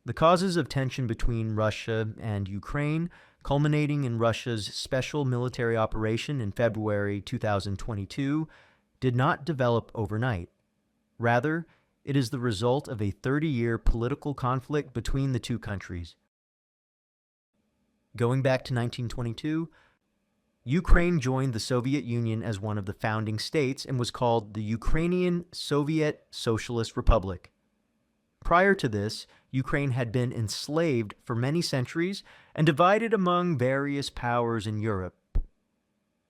The causes of tension between Russia and Ukraine, culminating in Russia's special military operation in February 2022, did not develop overnight. Rather, it is the result of a 30-year political conflict between the two countries. Going back to 1922, Ukraine joined the Soviet Union as one of the founding states and was called the Ukrainian Soviet Socialist Republic. Prior to this, Ukraine had been enslaved for many centuries and divided among various powers in Europe.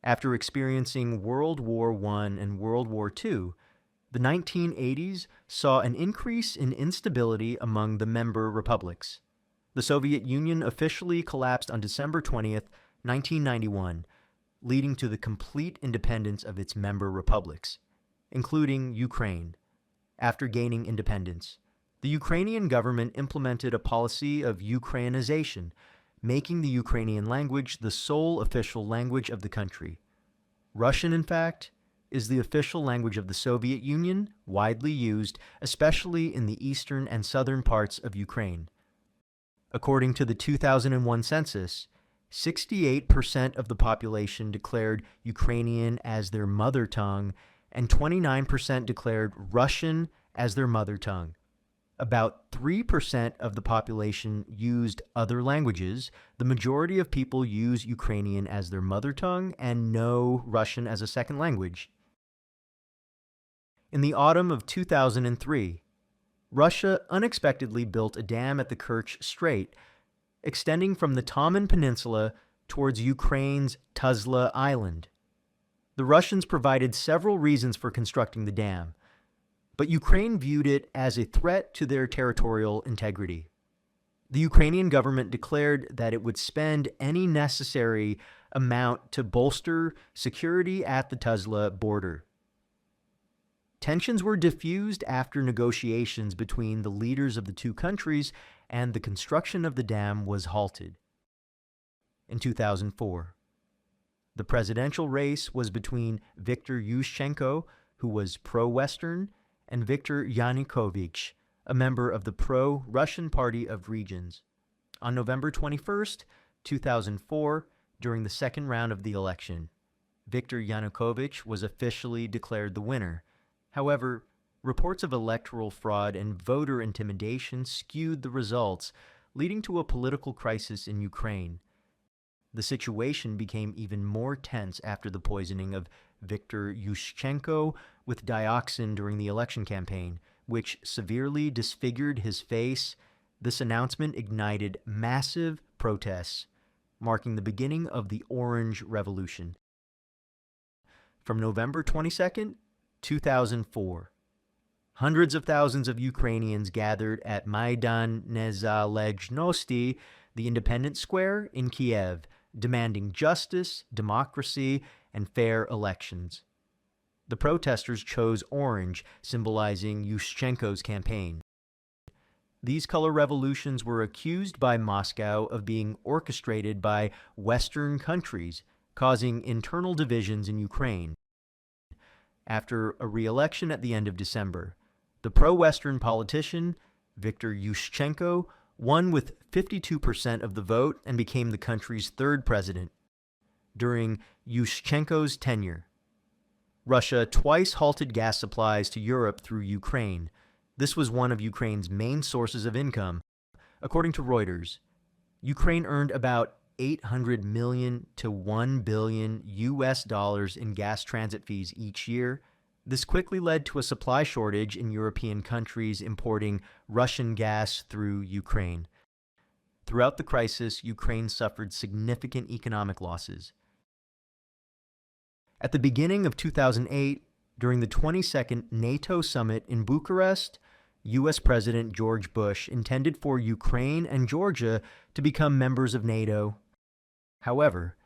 After experiencing World War I and World War II, the 1980s saw an increase in instability among the member republics. The Soviet Union officially collapsed on December 20th, 1991, leading to the complete independence of its member republics, including Ukraine. After gaining independence, the Ukrainian government implemented a policy of Ukrainization, making the Ukrainian language the sole official language of the country. Russian, in fact, is the official language of the Soviet Union, widely used, especially in the eastern and southern parts of Ukraine. According to the 2001 census, 68% of the population declared Ukrainian as their mother tongue, and 29% declared Russian as their mother tongue. About 3% of the population used other languages. The majority of people use Ukrainian as their mother tongue and know Russian as a second language. In the autumn of 2003, Russia unexpectedly built a dam at the Kerch Strait, extending from the Taman Peninsula towards Ukraine's Tuzla Island. The Russians provided several reasons for constructing the dam, but Ukraine viewed it as a threat to their territorial integrity. The Ukrainian government declared that it would spend any necessary amount to bolster security at the Tuzla border. Tensions were diffused after negotiations between the leaders of the two countries, and the construction of the dam was halted. In 2004, the presidential race was between Viktor Yushchenko, who was pro-Western, and Viktor Yanukovych, a member of the pro-Russian Party of Regions. On November 21st, 2004, during the second round of the election, Viktor Yanukovych was officially declared the winner. However, reports of electoral fraud and voter intimidation skewed the results, leading to a political crisis in Ukraine. The situation became even more tense after the poisoning of Viktor Yushchenko with dioxin during the election campaign, which severely disfigured his face. This announcement ignited massive protests, marking the beginning of the Orange Revolution. From November 22nd, 2004, hundreds of thousands of Ukrainians gathered at Maidan Nezalezhnosti, the Independence Square in Kiev, demanding justice, democracy, and fair elections. The protesters chose orange, symbolizing Yushchenko's campaign. These color revolutions were accused by Moscow of being orchestrated by Western countries, causing internal divisions in Ukraine. After a re-election at the end of December, the pro-Western politician, Viktor Yushchenko, won with 52% of the vote and became the country's third president. During Yushchenko's tenure, Russia twice halted gas supplies to Europe through Ukraine. This was one of Ukraine's main sources of income. According to Reuters, Ukraine earned about $800 million to $1 billion in gas transit fees each year. This quickly led to a supply shortage in European countries importing Russian gas through Ukraine. Throughout the crisis, Ukraine suffered significant economic losses. At the beginning of 2008, during the 22nd NATO summit in Bucharest, U.S. President George Bush intended for Ukraine and Georgia to become members of NATO. However,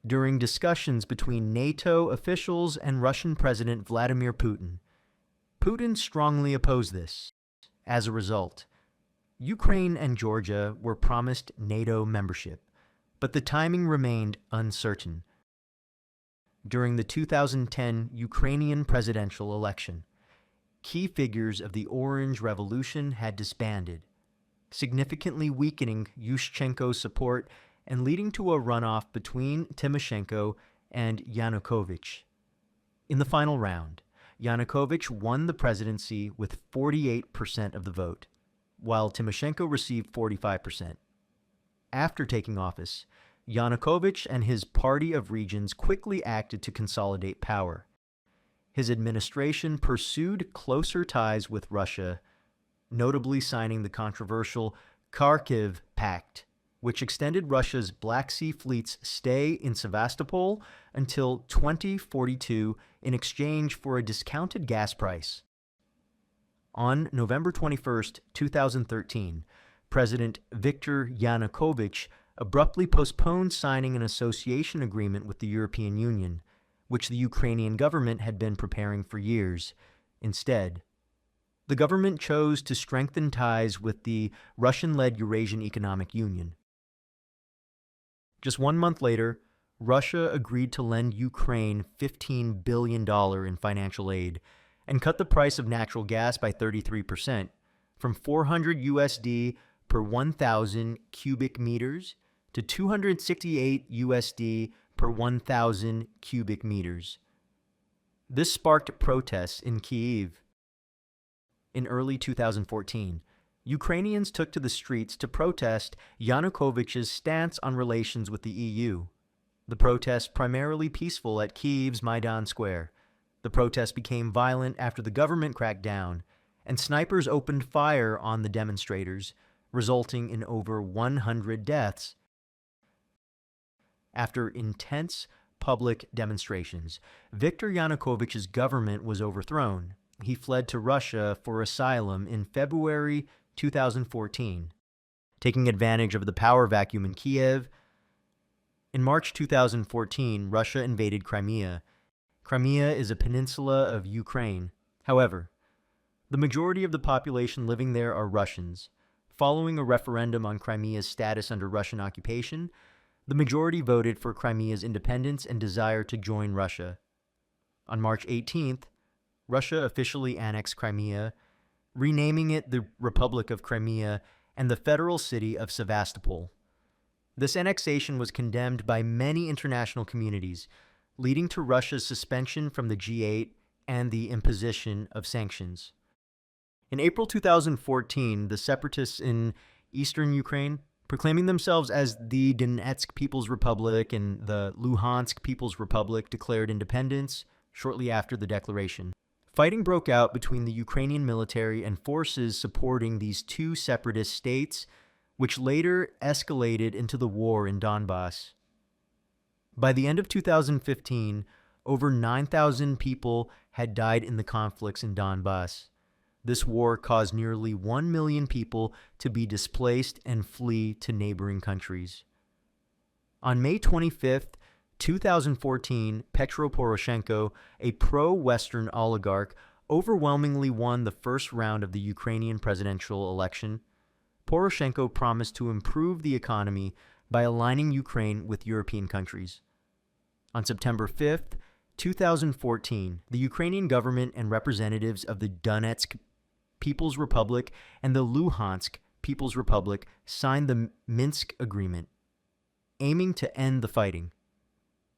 during discussions between NATO officials and Russian President Vladimir Putin, Putin strongly opposed this. As a result, Ukraine and Georgia were promised NATO membership, but the timing remained uncertain. During the 2010 Ukrainian presidential election, key figures of the Orange Revolution had disbanded. significantly weakening Yushchenko's support and leading to a runoff between Tymoshenko and Yanukovych. In the final round, Yanukovych won the presidency with 48% of the vote, while Tymoshenko received 45%. After taking office, Yanukovych and his Party of Regions quickly acted to consolidate power. His administration pursued closer ties with Russia, notably signing the controversial Kharkiv Pact, which extended Russia's Black Sea Fleet's stay in Sevastopol until 2042 in exchange for a discounted gas price. On November 21, 2013, President Viktor Yanukovych abruptly postponed signing an association agreement with the European Union, which the Ukrainian government had been preparing for years. Instead, the government chose to strengthen ties with the Russian-led Eurasian Economic Union. Just 1 month later, Russia agreed to lend Ukraine $15 billion in financial aid and cut the price of natural gas by 33%, from 400 USD per 1,000 cubic meters to 268 USD per 1,000 cubic meters. This sparked protests in Kyiv. In early 2014, Ukrainians took to the streets to protest Yanukovych's stance on relations with the EU. The protests, primarily peaceful at Kyiv's Maidan Square. The protests became violent after the government cracked down, and snipers opened fire on the demonstrators, resulting in over 100 deaths. After intense public demonstrations, Viktor Yanukovych's government was overthrown. He fled to Russia for asylum in February 2014, taking advantage of the power vacuum in Kiev. In March 2014, Russia invaded Crimea. Crimea is a peninsula of Ukraine. However, the majority of the population living there are Russians. Following a referendum on Crimea's status under Russian occupation, the majority voted for Crimea's independence and desire to join Russia. On March 18th, Russia officially annexed Crimea, renaming it the Republic of Crimea and the federal city of Sevastopol. This annexation was condemned by many international communities, leading to Russia's suspension from the G8 and the imposition of sanctions. In April 2014, the separatists in eastern Ukraine, proclaiming themselves as the Donetsk People's Republic and the Luhansk People's Republic, declared independence shortly after the declaration. Fighting broke out between the Ukrainian military and forces supporting these two separatist states, which later escalated into the war in Donbass. By the end of 2015, over 9,000 people had died in the conflicts in Donbass. This war caused nearly 1 million people to be displaced and flee to neighboring countries. On May 25, 2014, Petro Poroshenko, a pro-Western oligarch, overwhelmingly won the first round of the Ukrainian presidential election. Poroshenko promised to improve the economy by aligning Ukraine with European countries. On September 5, 2014, the Ukrainian government and representatives of the Donetsk People's Republic and the Luhansk People's Republic signed the Minsk Agreement, aiming to end the fighting.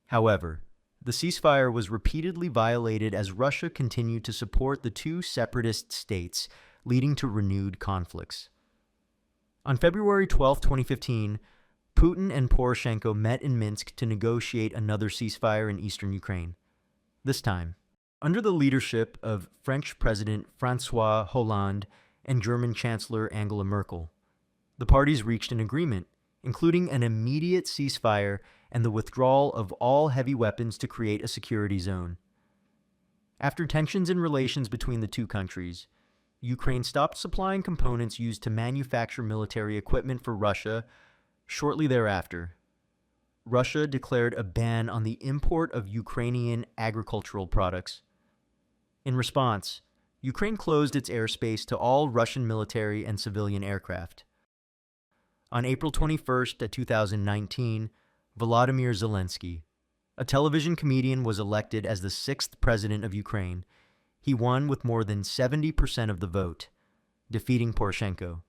However, the ceasefire was repeatedly violated as Russia continued to support the two separatist states, leading to renewed conflicts. On February 12, 2015, Putin and Poroshenko met in Minsk to negotiate another ceasefire in eastern Ukraine. This time, under the leadership of French President François Hollande and German Chancellor Angela Merkel. The parties reached an agreement, including an immediate ceasefire and the withdrawal of all heavy weapons to create a security zone. After tensions in relations between the two countries, Ukraine stopped supplying components used to manufacture military equipment for Russia. Shortly thereafter, Russia declared a ban on the import of Ukrainian agricultural products. In response, Ukraine closed its airspace to all Russian military and civilian aircraft. On April 21, 2019, Volodymyr Zelensky, a television comedian, was elected as the 6th president of Ukraine. He won with more than 70% of the vote, defeating Poroshenko.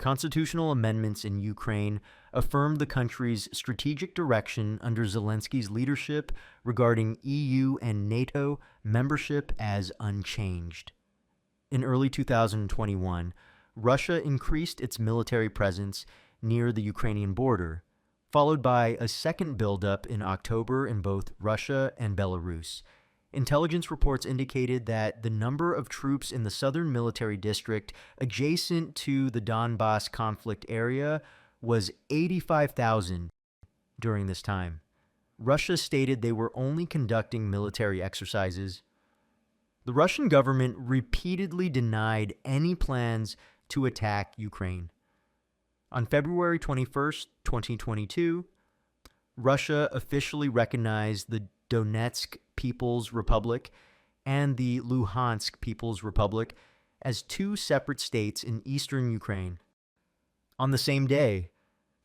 Constitutional amendments in Ukraine affirmed the country's strategic direction under Zelensky's leadership regarding EU and NATO membership as unchanged. In early 2021, Russia increased its military presence near the Ukrainian border, followed by a second buildup in October in both Russia and Belarus. Intelligence reports indicated that the number of troops in the southern military district adjacent to the Donbas conflict area was 85,000 during this time. Russia stated they were only conducting military exercises. The Russian government repeatedly denied any plans to attack Ukraine. On February 21st, 2022, Russia officially recognized the Donetsk People's Republic and the Luhansk People's Republic as two separate states in eastern Ukraine. On the same day,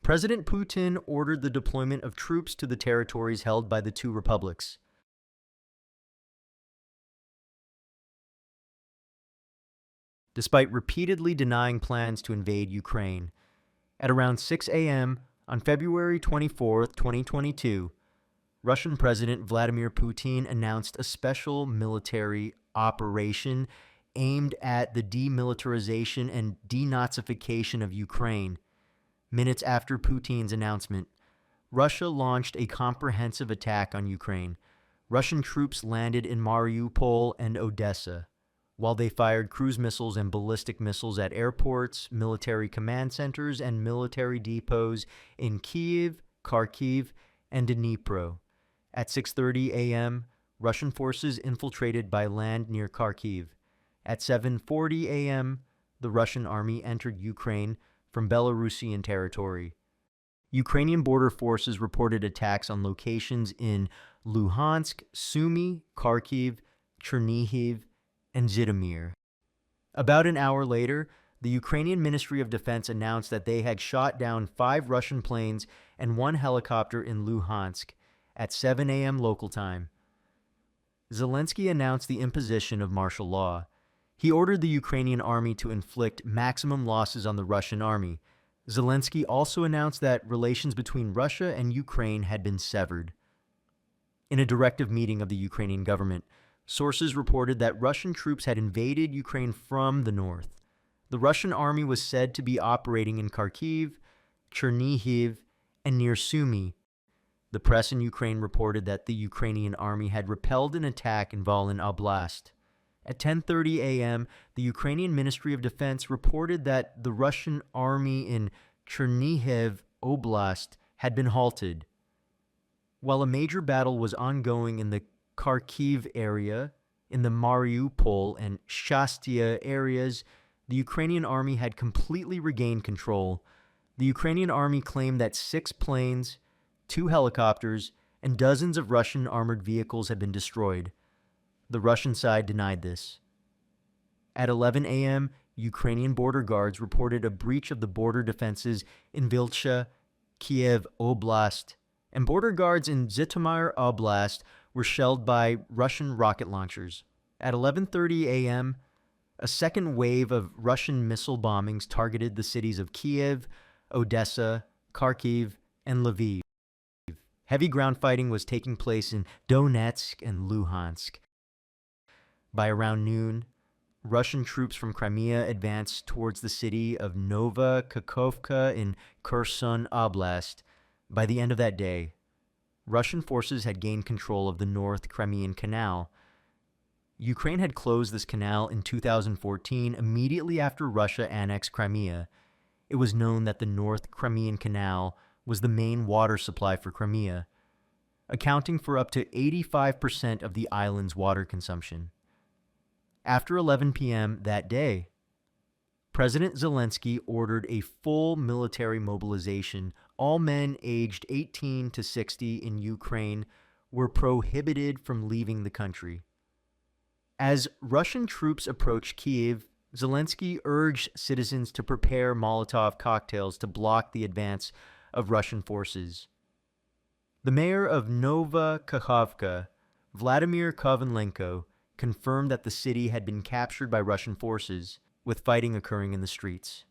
President Putin ordered the deployment of troops to the territories held by the two republics. Despite repeatedly denying plans to invade Ukraine, at around 6 a.m. on February 24, 2022, Russian President Vladimir Putin announced a special military operation aimed at the demilitarization and denazification of Ukraine. Minutes after Putin's announcement, Russia launched a comprehensive attack on Ukraine. Russian troops landed in Mariupol and Odessa, while they fired cruise missiles and ballistic missiles at airports, military command centers, and military depots in Kyiv, Kharkiv, and Dnipro. At 6:30 a.m., Russian forces infiltrated by land near Kharkiv. At 7:40 a.m., the Russian army entered Ukraine from Belarusian territory. Ukrainian border forces reported attacks on locations in Luhansk, Sumy, Kharkiv, Chernihiv, and Zhytomyr. About an hour later, the Ukrainian Ministry of Defense announced that they had shot down 5 Russian planes and 1 helicopter in Luhansk at 7 a.m. local time. Zelensky announced the imposition of martial law. He ordered the Ukrainian army to inflict maximum losses on the Russian army. Zelensky also announced that relations between Russia and Ukraine had been severed. In a directive meeting of the Ukrainian government, sources reported that Russian troops had invaded Ukraine from the north. The Russian army was said to be operating in Kharkiv, Chernihiv, and near Sumy. The press in Ukraine reported that the Ukrainian army had repelled an attack in Volyn Oblast. At 10:30 a.m., the Ukrainian Ministry of Defense reported that the Russian army in Chernihiv Oblast had been halted. While a major battle was ongoing in the Kharkiv area, in the Mariupol and Shastia areas, the Ukrainian army had completely regained control. The Ukrainian army claimed that 6 planes, 2 helicopters, and dozens of Russian armored vehicles had been destroyed. The Russian side denied this. At 11 a.m., Ukrainian border guards reported a breach of the border defenses in Vilcha, Kiev Oblast, and border guards in Zhytomyr Oblast were shelled by Russian rocket launchers. At 11:30 a.m., a second wave of Russian missile bombings targeted the cities of Kiev, Odessa, Kharkiv, and Lviv. Heavy ground fighting was taking place in Donetsk and Luhansk. By around noon, Russian troops from Crimea advanced towards the city of Nova Kakhovka in Kherson Oblast. By the end of that day, Russian forces had gained control of the North Crimean Canal. Ukraine had closed this canal in 2014, immediately after Russia annexed Crimea. It was known that the North Crimean Canal was the main water supply for Crimea, accounting for up to 85% of the island's water consumption. After 11 p.m. that day, President Zelensky ordered a full military mobilization. All men aged 18 to 60 in Ukraine were prohibited from leaving the country. As Russian troops approached Kyiv, Zelensky urged citizens to prepare Molotov cocktails to block the advance of Russian forces. The mayor of Nova Kakhovka, Vladimir Kovalenko, confirmed that the city had been captured by Russian forces, with fighting occurring in the streets.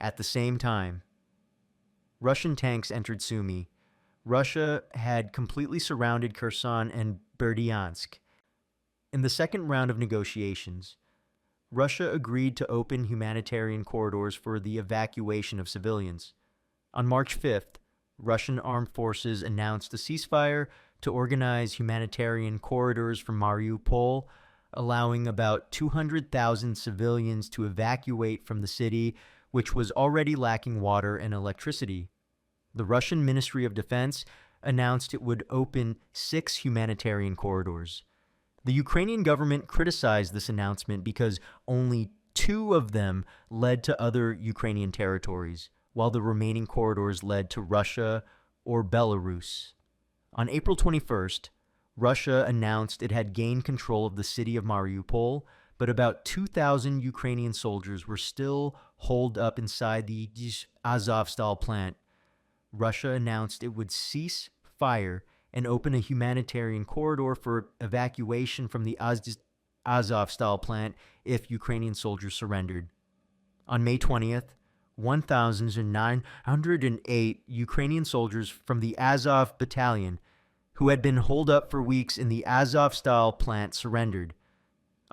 At the same time, Russian tanks entered Sumy. Russia had completely surrounded Kherson and Berdyansk. In the second round of negotiations, Russia agreed to open humanitarian corridors for the evacuation of civilians. On March 5th, Russian armed forces announced a ceasefire to organize humanitarian corridors from Mariupol, allowing about 200,000 civilians to evacuate from the city, which was already lacking water and electricity. The Russian Ministry of Defense announced it would open 6 humanitarian corridors. The Ukrainian government criticized this announcement because only 2 of them led to other Ukrainian territories, while the remaining corridors led to Russia or Belarus. On April 21st, Russia announced it had gained control of the city of Mariupol, but about 2,000 Ukrainian soldiers were still holed up inside the Azovstal plant. Russia announced it would cease fire and open a humanitarian corridor for evacuation from the Azovstal plant if Ukrainian soldiers surrendered. On May 20th, 1,908 Ukrainian soldiers from the Azov Battalion, who had been holed up for weeks in the Azovstal plant, surrendered.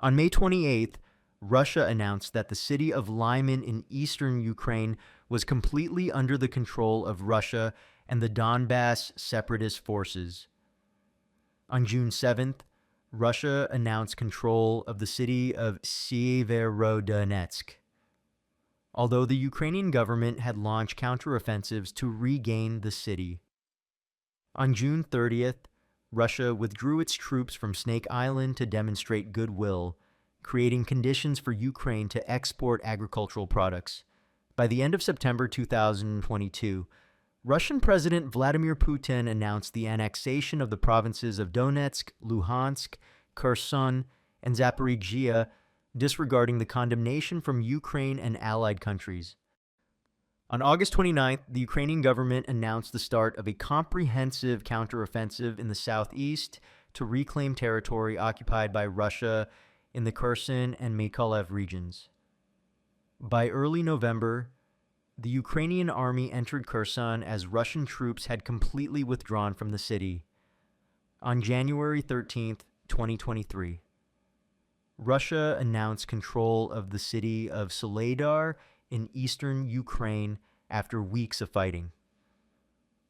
On May 28th, Russia announced that the city of Lyman in eastern Ukraine was completely under the control of Russia and the Donbass separatist forces. On June 7th, Russia announced control of the city of Syeverodonetsk, although the Ukrainian government had launched counteroffensives to regain the city. On June 30th, Russia withdrew its troops from Snake Island to demonstrate goodwill, creating conditions for Ukraine to export agricultural products. By the end of September 2022, Russian President Vladimir Putin announced the annexation of the provinces of Donetsk, Luhansk, Kherson, and Zaporizhzhia, disregarding the condemnation from Ukraine and allied countries. On August 29th, the Ukrainian government announced the start of a comprehensive counteroffensive in the southeast to reclaim territory occupied by Russia in the Kherson and Mykolaiv regions. By early November, the Ukrainian army entered Kherson as Russian troops had completely withdrawn from the city. On January 13th, 2023, Russia announced control of the city of Soledar in eastern Ukraine after weeks of fighting.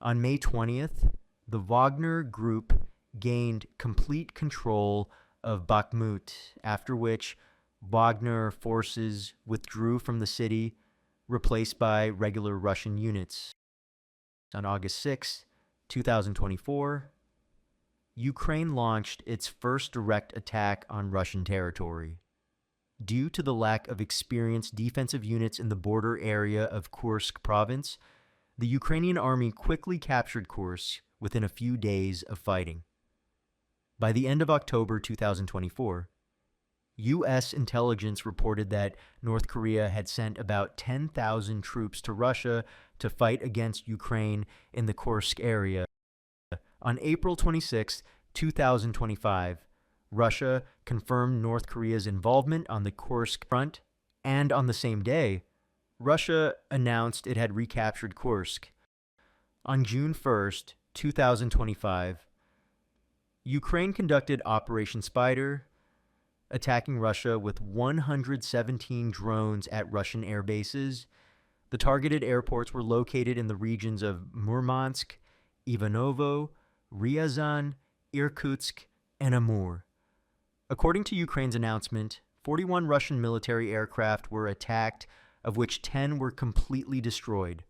On May 20th, the Wagner Group gained complete control of Bakhmut, after which Wagner forces withdrew from the city, replaced by regular Russian units. On August 6, 2024, Ukraine launched its first direct attack on Russian territory. Due to the lack of experienced defensive units in the border area of Kursk province, the Ukrainian army quickly captured Kursk within a few days of fighting. By the end of October 2024, U.S. intelligence reported that North Korea had sent about 10,000 troops to Russia to fight against Ukraine in the Kursk area. On April 26, 2025, Russia confirmed North Korea's involvement on the Kursk front, and on the same day, Russia announced it had recaptured Kursk. On June 1st, 2025, Ukraine conducted Operation Spider, attacking Russia with 117 drones at Russian air bases. The targeted airports were located in the regions of Murmansk, Ivanovo, Ryazan, Irkutsk, and Amur. According to Ukraine's announcement, 41 Russian military aircraft were attacked, of which 10 were completely destroyed.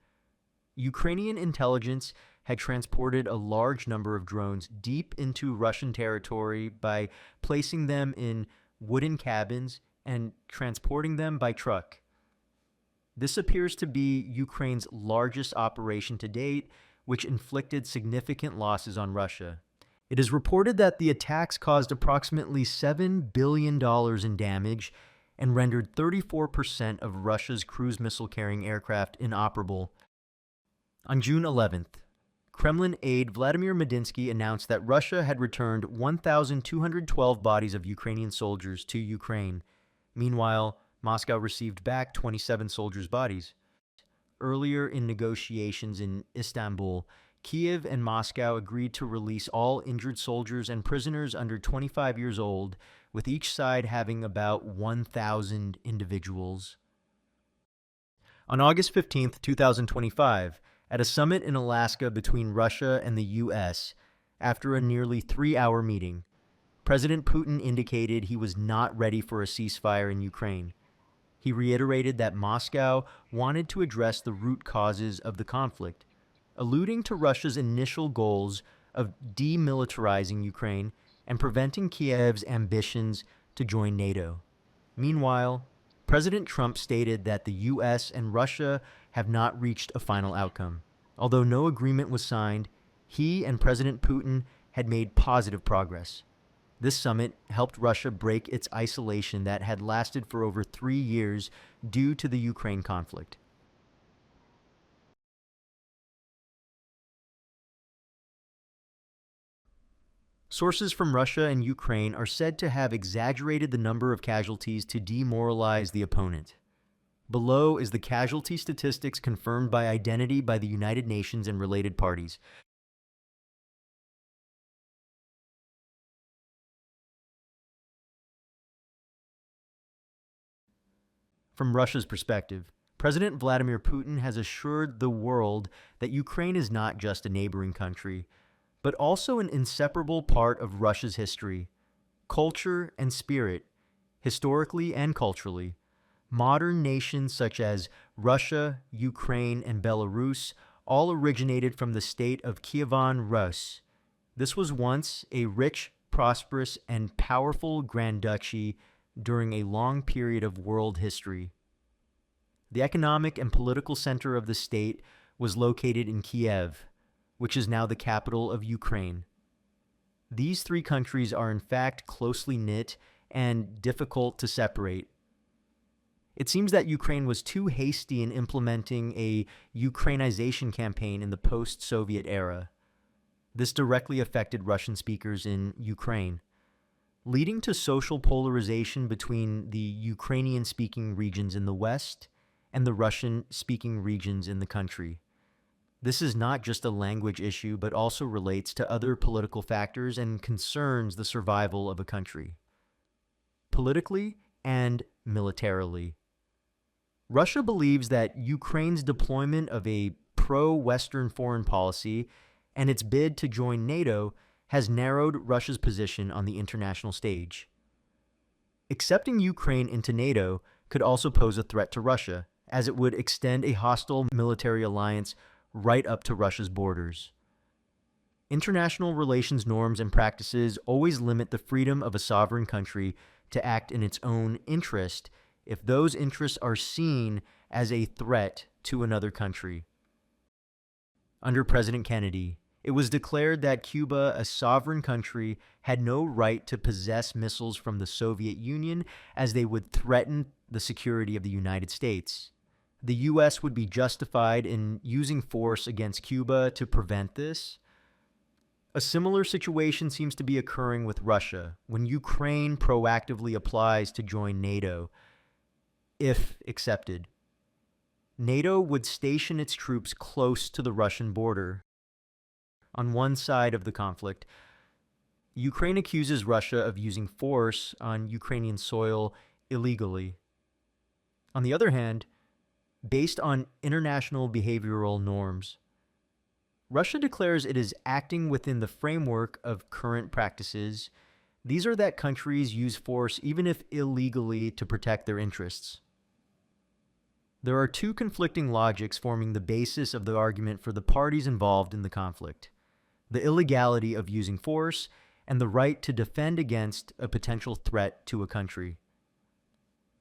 Ukrainian intelligence had transported a large number of drones deep into Russian territory by placing them in wooden cabins and transporting them by truck. This appears to be Ukraine's largest operation to date, which inflicted significant losses on Russia. It is reported that the attacks caused approximately $7 billion in damage and rendered 34% of Russia's cruise missile-carrying aircraft inoperable. On June 11th, Kremlin aide Vladimir Medinsky announced that Russia had returned 1,212 bodies of Ukrainian soldiers to Ukraine. Meanwhile, Moscow received back 27 soldiers' bodies. Earlier in negotiations in Istanbul, Kiev and Moscow agreed to release all injured soldiers and prisoners under 25 years old, with each side having about 1,000 individuals. On August 15, 2025, at a summit in Alaska between Russia and the U.S., after a nearly 3-hour meeting, President Putin indicated he was not ready for a ceasefire in Ukraine. He reiterated that Moscow wanted to address the root causes of the conflict, alluding to Russia's initial goals of demilitarizing Ukraine and preventing Kiev's ambitions to join NATO. Meanwhile, President Trump stated that the U.S. and Russia have not reached a final outcome. Although no agreement was signed, he and President Putin had made positive progress. This summit helped Russia break its isolation that had lasted for over 3 years due to the Ukraine conflict. Sources from Russia and Ukraine are said to have exaggerated the number of casualties to demoralize the opponent. Below is the casualty statistics confirmed by identity by the United Nations and related parties. From Russia's perspective, President Vladimir Putin has assured the world that Ukraine is not just a neighboring country, but also an inseparable part of Russia's history, culture, and spirit, historically and culturally. Modern nations such as Russia, Ukraine, and Belarus all originated from the state of Kievan Rus. This was once a rich, prosperous, and powerful Grand Duchy during a long period of world history. The economic and political center of the state was located in Kiev, which is now the capital of Ukraine. These three countries are in fact closely knit and difficult to separate. It seems that Ukraine was too hasty in implementing a Ukrainization campaign in the post-Soviet era. This directly affected Russian speakers in Ukraine, leading to social polarization between the Ukrainian-speaking regions in the West and the Russian-speaking regions in the country. This is not just a language issue, but also relates to other political factors and concerns the survival of a country, politically and militarily. Russia believes that Ukraine's deployment of a pro-Western foreign policy and its bid to join NATO has narrowed Russia's position on the international stage. Accepting Ukraine into NATO could also pose a threat to Russia, as it would extend a hostile military alliance right up to Russia's borders. International relations norms and practices always limit the freedom of a sovereign country to act in its own interest if those interests are seen as a threat to another country. Under President Kennedy, it was declared that Cuba, a sovereign country, had no right to possess missiles from the Soviet Union as they would threaten the security of the United States. The U.S. would be justified in using force against Cuba to prevent this. A similar situation seems to be occurring with Russia when Ukraine proactively applies to join NATO, if accepted. NATO would station its troops close to the Russian border. On one side of the conflict, Ukraine accuses Russia of using force on Ukrainian soil illegally. On the other hand, based on international behavioral norms, Russia declares it is acting within the framework of current practices. These are that countries use force even if illegally to protect their interests. There are two conflicting logics forming the basis of the argument for the parties involved in the conflict: the illegality of using force and the right to defend against a potential threat to a country.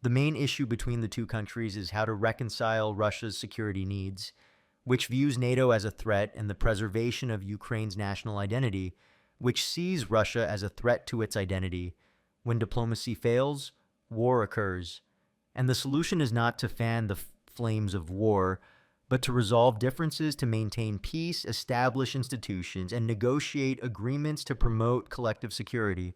The main issue between the two countries is how to reconcile Russia's security needs, which views NATO as a threat, and the preservation of Ukraine's national identity, which sees Russia as a threat to its identity. When diplomacy fails, war occurs, and the solution is not to fan the flames of war, but to resolve differences to maintain peace, establish institutions, and negotiate agreements to promote collective security.